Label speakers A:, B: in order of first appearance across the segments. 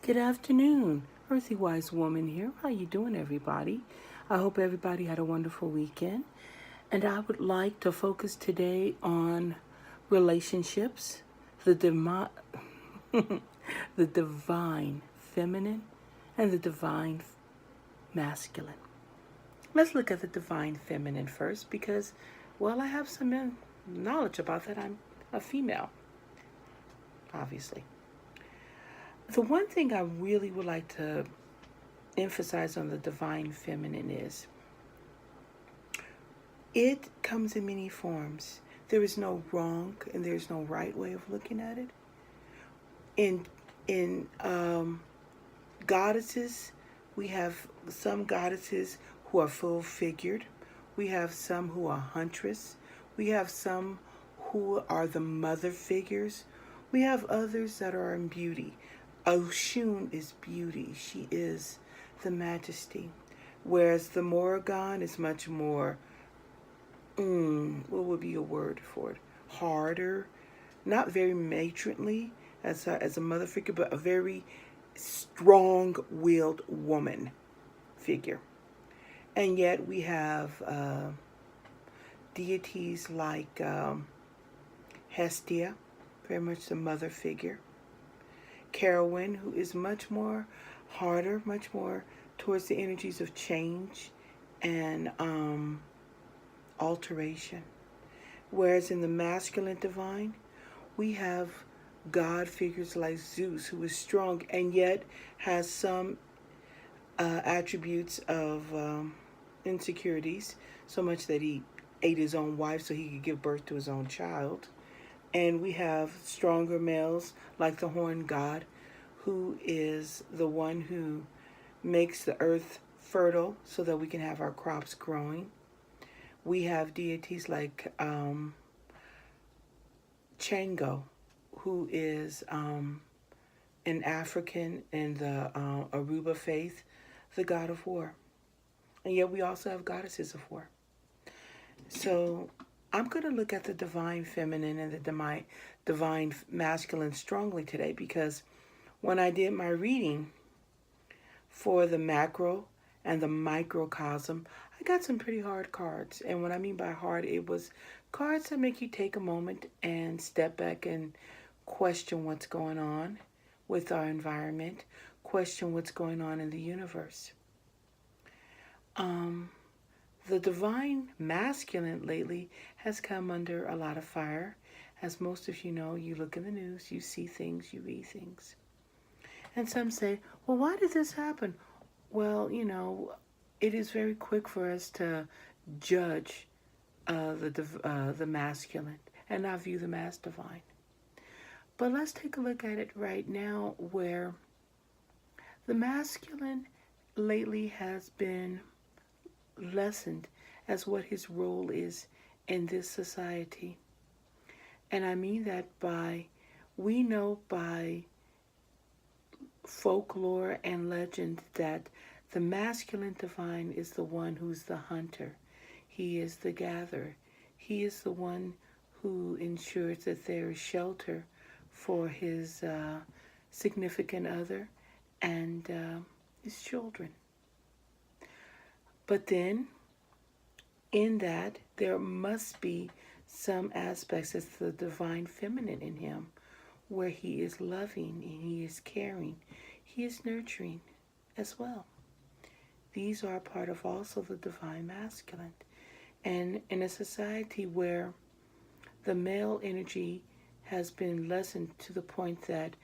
A: Good afternoon. Earthy Wise Woman here. How you doing, everybody? I hope everybody had a wonderful weekend. And I would like to focus today on relationships, the the divine feminine and the divine masculine. Let's look at the divine feminine first because, well, I have some knowledge about that. I'm a female, obviously. The one thing I really would like to emphasize on the divine feminine is it comes in many forms. There is no wrong and there's no right way of looking at it. In goddesses, we have some goddesses who are full figured. We have some who are huntress. We have some who are the mother figures. We have others that are in beauty. Oshun is beauty. She is the majesty. Whereas the Morrigan is much more, what would be a word for it? Harder. Not very matronly as a mother figure, but a very strong-willed woman figure. And yet we have deities like Hestia, very much the mother figure. Carowin, who is much more harder, much more towards the energies of change and alteration. Whereas in the masculine divine, we have God figures like Zeus, who is strong and yet has some attributes of insecurities, so much that he ate his own wife so he could give birth to his own child. And we have stronger males like the horned god, who is the one who makes the earth fertile so that we can have our crops growing. We have deities like Chango, who is an African in the Aruba faith, the god of war. And yet we also have goddesses of war. So I'm going to look at the divine feminine and the divine masculine strongly today because when I did my reading for the macro and the microcosm, I got some pretty hard cards. And what I mean by hard, it was cards that make you take a moment and step back and question what's going on with our environment, question what's going on in the universe. The divine masculine lately has come under a lot of fire. As most of you know, you look in the news, you see things, you read things. And some say, well, why did this happen? Well, it is very quick for us to judge the masculine and not view them as divine. But let's take a look at it right now where the masculine lately has been lessened as what his role is in this society. And I mean that we know by folklore and legend that the masculine divine is the one who's the hunter. He is the gatherer. He is the one who ensures that there is shelter for his significant other and his children. But then, in that, there must be some aspects as the divine feminine in him, where he is loving and he is caring, he is nurturing as well. These are part of also the divine masculine. And in a society where the male energy has been lessened to the point that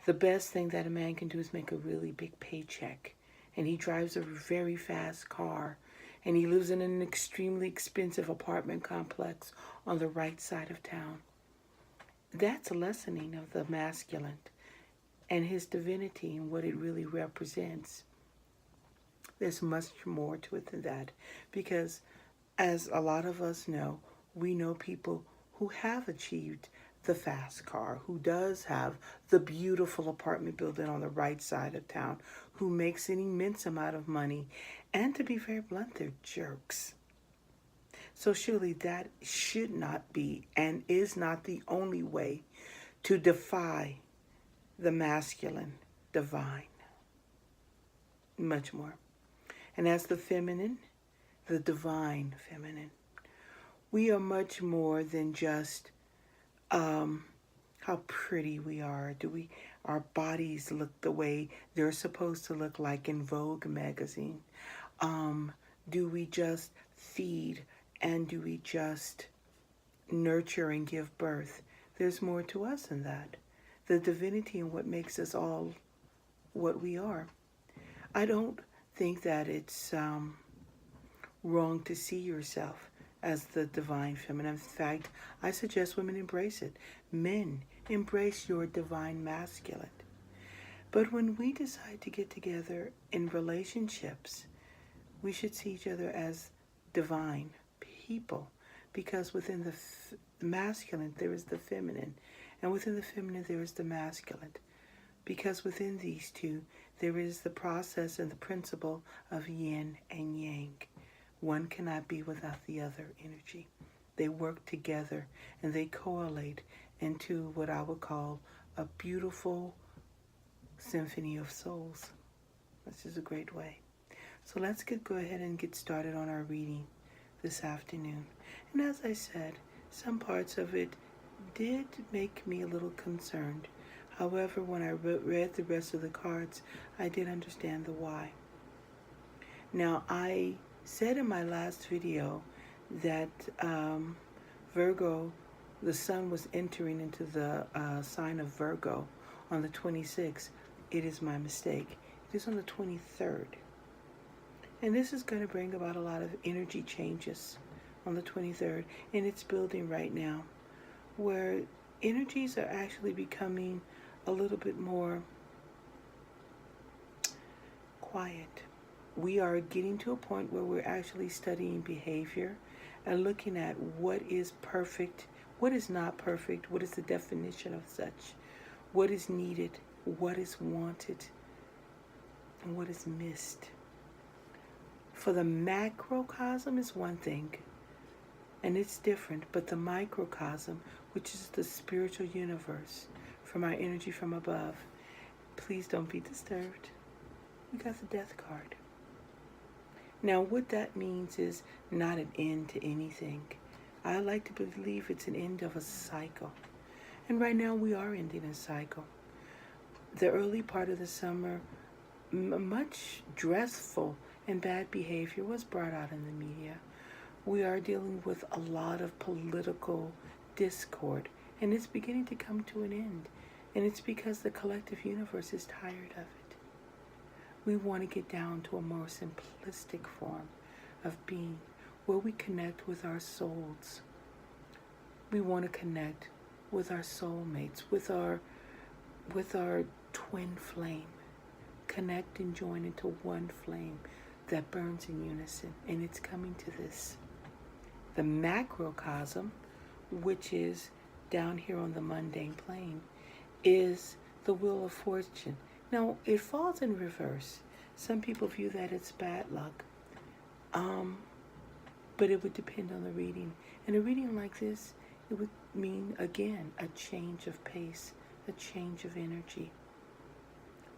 A: the best thing that a man can do is make a really big paycheck, and he drives a very fast car, and he lives in an extremely expensive apartment complex on the right side of town. That's a lessening of the masculine and his divinity and what it really represents. There's much more to it than that, because as a lot of us know, we know people who have achieved the fast car, who does have the beautiful apartment building on the right side of town, who makes an immense amount of money, and to be very blunt, they're jerks. So surely that should not be and is not the only way to defy the masculine divine, much more. And as the feminine, the divine feminine, we are much more than just how pretty we are. Our bodies look the way they're supposed to look like in Vogue magazine? Do we just feed and do we just nurture and give birth? There's more to us than that. The divinity and what makes us all what we are. I don't think that it's wrong to see yourself as the divine feminine. In fact, I suggest women embrace it. Men, embrace your divine masculine. But when we decide to get together in relationships, we should see each other as divine people, because within the masculine there is the feminine, and within the feminine there is the masculine. Because within these two there is the process and the principle of yin and yang. One cannot be without the other energy. They work together and they correlate into what I would call a beautiful symphony of souls. This is a great way. So let's go ahead and get started on our reading this afternoon. And as I said, some parts of it did make me a little concerned. However, when I read the rest of the cards, I did understand the why. Now, I said in my last video that Virgo, the sun was entering into the sign of Virgo on the 26th. It is my mistake. It is on the 23rd. And this is going to bring about a lot of energy changes on the 23rd. And it's building right now, where energies are actually becoming a little bit more quiet. We are getting to a point where we're actually studying behavior and looking at what is perfect, what is not perfect, what is the definition of such, what is needed, what is wanted, and what is missed. For the macrocosm is one thing, and it's different, but the microcosm, which is the spiritual universe, from our energy from above, please don't be disturbed. We got the death card. Now, what that means is not an end to anything. I like to believe it's an end of a cycle. And right now we are ending a cycle. The early part of the summer, much dreadful and bad behavior was brought out in the media. We are dealing with a lot of political discord, and it's beginning to come to an end. And it's because the collective universe is tired of it. We want to get down to a more simplistic form of being, where we connect with our souls. We want to connect with our soulmates, with our twin flame. Connect and join into one flame that burns in unison. And it's coming to this. The macrocosm, which is down here on the mundane plane, is the wheel of fortune. Now, it falls in reverse. Some people view that as bad luck. But it would depend on the reading. In a reading like this, it would mean, again, a change of pace, a change of energy.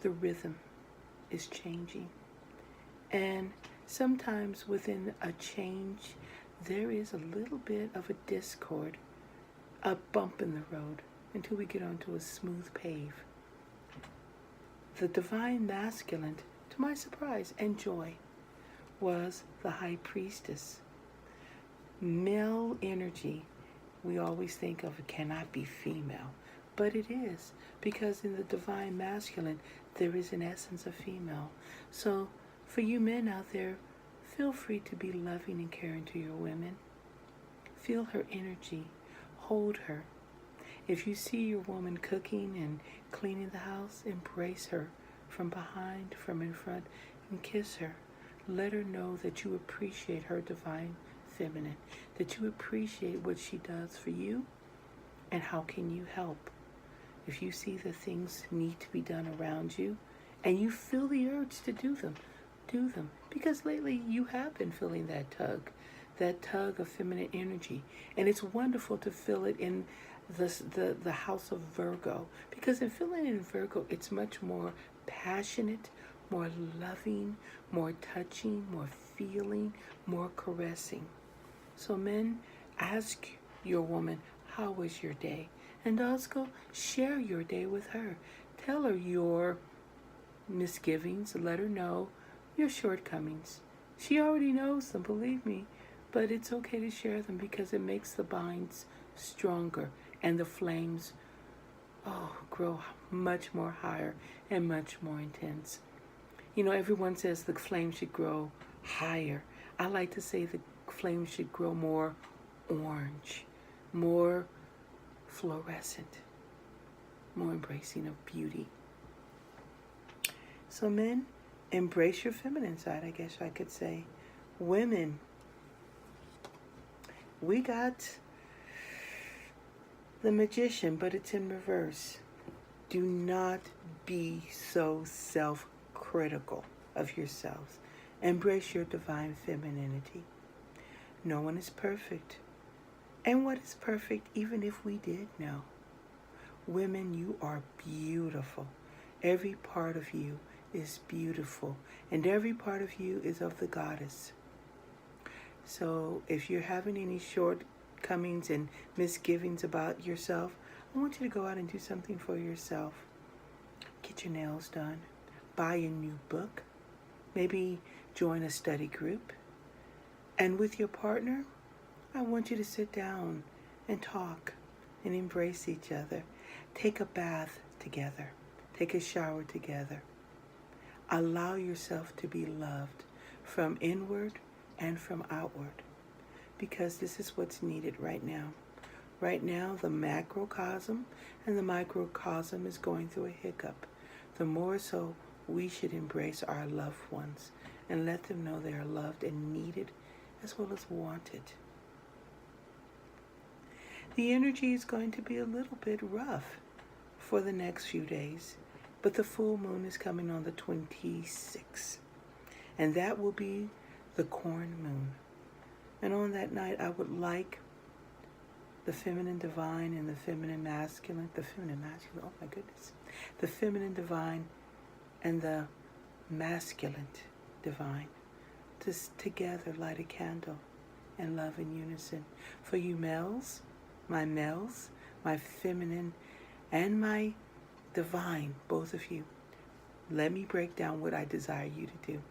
A: The rhythm is changing. And sometimes within a change, there is a little bit of a discord, a bump in the road, until we get onto a smooth pave. The divine masculine, to my surprise and joy, was the high priestess. Male energy, we always think of, it cannot be female, but it is, because in the divine masculine there is an essence of female. So for you men out there, feel free to be loving and caring to your women. Feel her energy, hold her. If you see your woman cooking and cleaning the house, embrace her from behind, from in front, and kiss her. Let her know that you appreciate her divine feminine, that you appreciate what she does for you, and how can you help. If you see that things need to be done around you, and you feel the urge to do them, do them. Because lately you have been feeling that tug of feminine energy. And it's wonderful to feel it in the house of Virgo, because in filling in Virgo, it's much more passionate, more loving, more touching, more feeling, more caressing. So men, ask your woman, how was your day? And also share your day with her. Tell her your misgivings. Let her know your shortcomings. She already knows them, believe me. But it's okay to share them because it makes the bonds stronger and the flames, grow much more higher and much more intense. Everyone says the flame should grow higher. I like to say the flame should grow more orange, more fluorescent, more embracing of beauty. So men, embrace your feminine side, I guess I could say. Women, we got the Magician, but it's in reverse. Do not be so self-critical of yourselves. Embrace your divine femininity. No one is perfect. And what is perfect, even if we did know? Women, you are beautiful. Every part of you is beautiful. And every part of you is of the goddess. So if you're having any shortcomings and misgivings about yourself, I want you to go out and do something for yourself. Get your nails done. Buy a new book. Maybe join a study group. And with your partner, I want you to sit down and talk and embrace each other. Take a bath together. Take a shower together. Allow yourself to be loved from inward and from outward, because this is what's needed right now. Right now, the macrocosm and the microcosm is going through a hiccup. The more so, we should embrace our loved ones and let them know they are loved and needed as well as wanted. The energy is going to be a little bit rough for the next few days, but the full moon is coming on the 26th, and that will be the corn moon. And on that night, I would like the feminine divine and the feminine masculine, oh my goodness, the feminine divine and the masculine divine to together light a candle and love in unison. For you males, my feminine and my divine, both of you, let me break down what I desire you to do.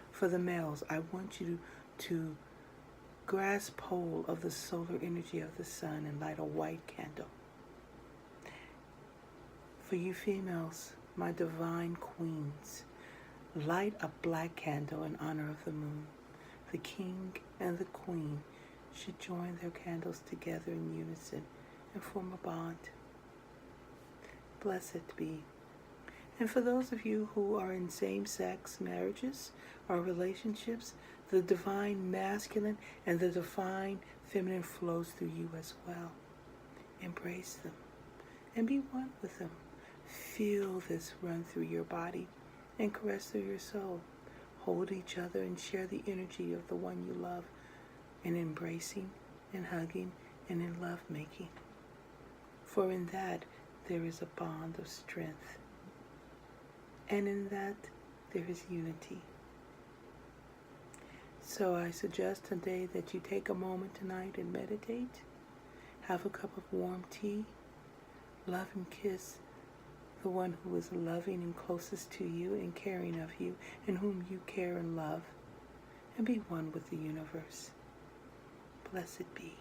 A: For the males, I want you to grasp hold of the solar energy of the sun and light a white candle. For you females, my divine queens, light a black candle in honor of the moon. The king and the queen should join their candles together in unison and form a bond. Blessed be. And for those of you who are in same-sex marriages or relationships, the divine masculine and the divine feminine flows through you as well. Embrace them and be one with them. Feel this run through your body and caress through your soul. Hold each other and share the energy of the one you love in embracing and hugging and in love-making. For in that there is a bond of strength. And in that, there is unity. So I suggest today that you take a moment tonight and meditate. Have a cup of warm tea. Love and kiss the one who is loving and closest to you and caring of you and whom you care and love. And be one with the universe. Blessed be.